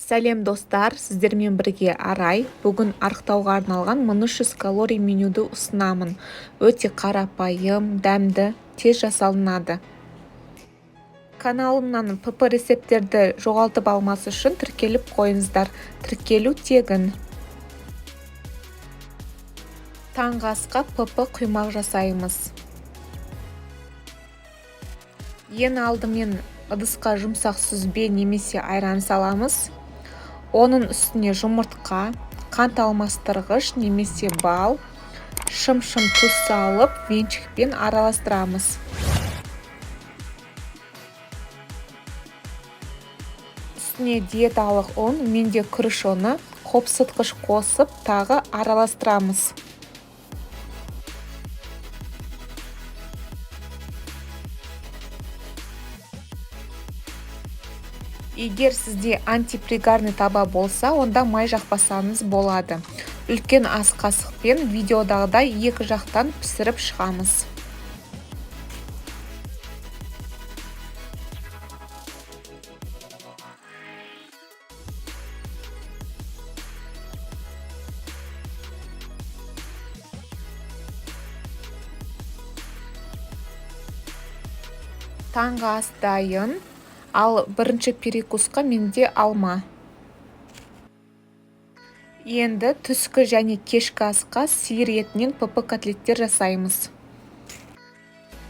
Сәлем достар, сіздермен бірге Арай. Бүгін арықтауға арналған 1300 калорий менюді ұсынамын. Өте қарапайым, дәмді, тез жасалынады. Каналымнан ПП рецепттерді жоғалтып алмас үшін тіркеліп қойыңыздар. Тіркелу тегін. Таңғы асқа ПП құймақ жасаймыз. Ең алдымен ыдысқа жұмсақ сүзбе немесе айран саламыз. Оның үстіне жұмыртқа, қант алмастырғыш немесе бал, шым-шым тұз салып, венчикпен араластырамыз. Үстіне диеталық ұн, менде күріш ұны, қопсытқыш қосып, тағы араластырамыз. Егер сізде антипригарный таба болса, онда май жақпасаңыз болады. Үлкен ас қасықпен видеодағыдай екі жақтан пісіріп шығамыз. Таңғы ас дайын. Ал бірінші перекусқа менде алма. Енді түскі және кешкі асқа сиыр етінен ПП котлеттер жасаймыз.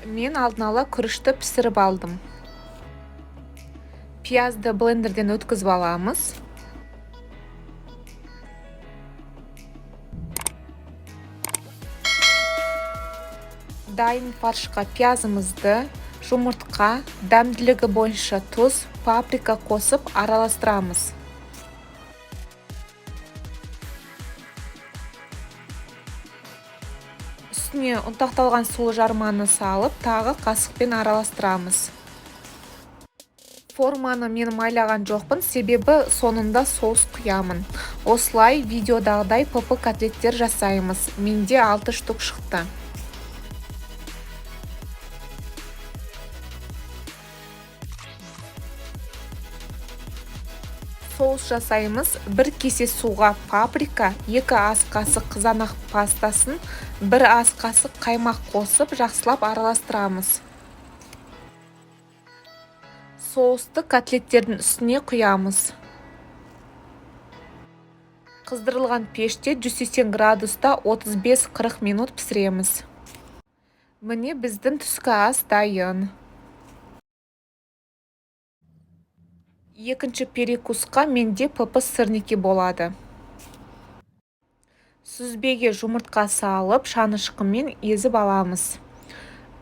Мен алдын ала күрішті пісіріп алдым. Пиязды блендерден өткізіп аламыз. Дайын фаршқа пиязымызды, жұмыртқа, дәмділігі бойынша тұз, паприка қосып араластырамыз. Үстіне ұнтақталған сұлы жарманы салып, тағы қасықпен араластырамыз. Форманы мен майлаған жоқпын, себебі соңында соус құямын. Осылай видеодағыдай ПП котлеттер жасаймыз. Менде 6 штук шықты. Соус жасаймыз. 1 кесе суға паприка, 2 ас қасық қызанақ пастасын, 1 ас қасық қаймақ қосып, жақсылап араластырамыз. Соусты котлеттердің үстіне құямыз. Қыздырылған пеште 180 градуста 35-40 минут пісіреміз. Міне біздің түскі ас дайын. Екінші перекусқа менде ПП сырники болады. Сүзбеге жұмыртқа салып, шанышқымен езіп аламыз.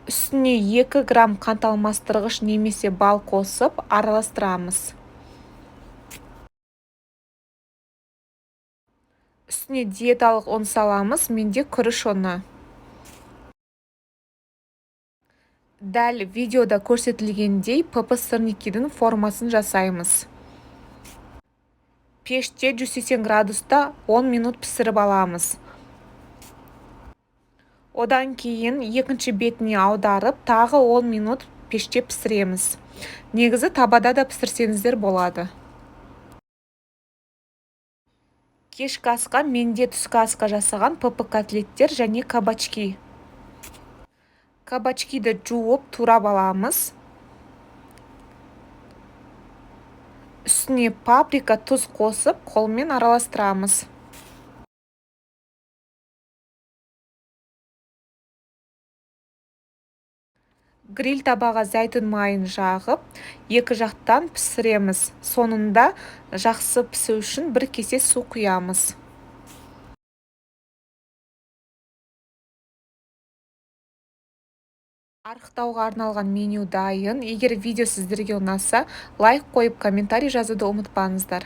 Үстіне 2 грамм қант алмастырғыш немесе бал қосып араластырамыз. Үстіне диеталық ұн саламыз, менде күріш ұны. Дәл видеода көрсетілгендей ПП сырникидің формасын жасаймыз. Пеште 180 градуста 10 минут пісіріп аламыз. Одан кейін екінші бетіне аударып, тағы 10 минут пеште пісіреміз. Негізі табада да пісірсеңіздер болады. Кешкі асқа менде түскі асқа жасаған ПП котлеттер және кабачки. Кабачкиді жуып турап аламыз. Үстіне паприка, тұз қосып, қолмен араластырамыз. Гриль табаға зәйтүн майын жағып, екі жақтан пісіреміз. Соңында жақсы пісу үшін 1 кесе су құямыз. Арықтауға арналған меню дайын. Егер видео сіздерге ұнаса, лайк қойып, комментарий жазуды ұмытпаңыздар.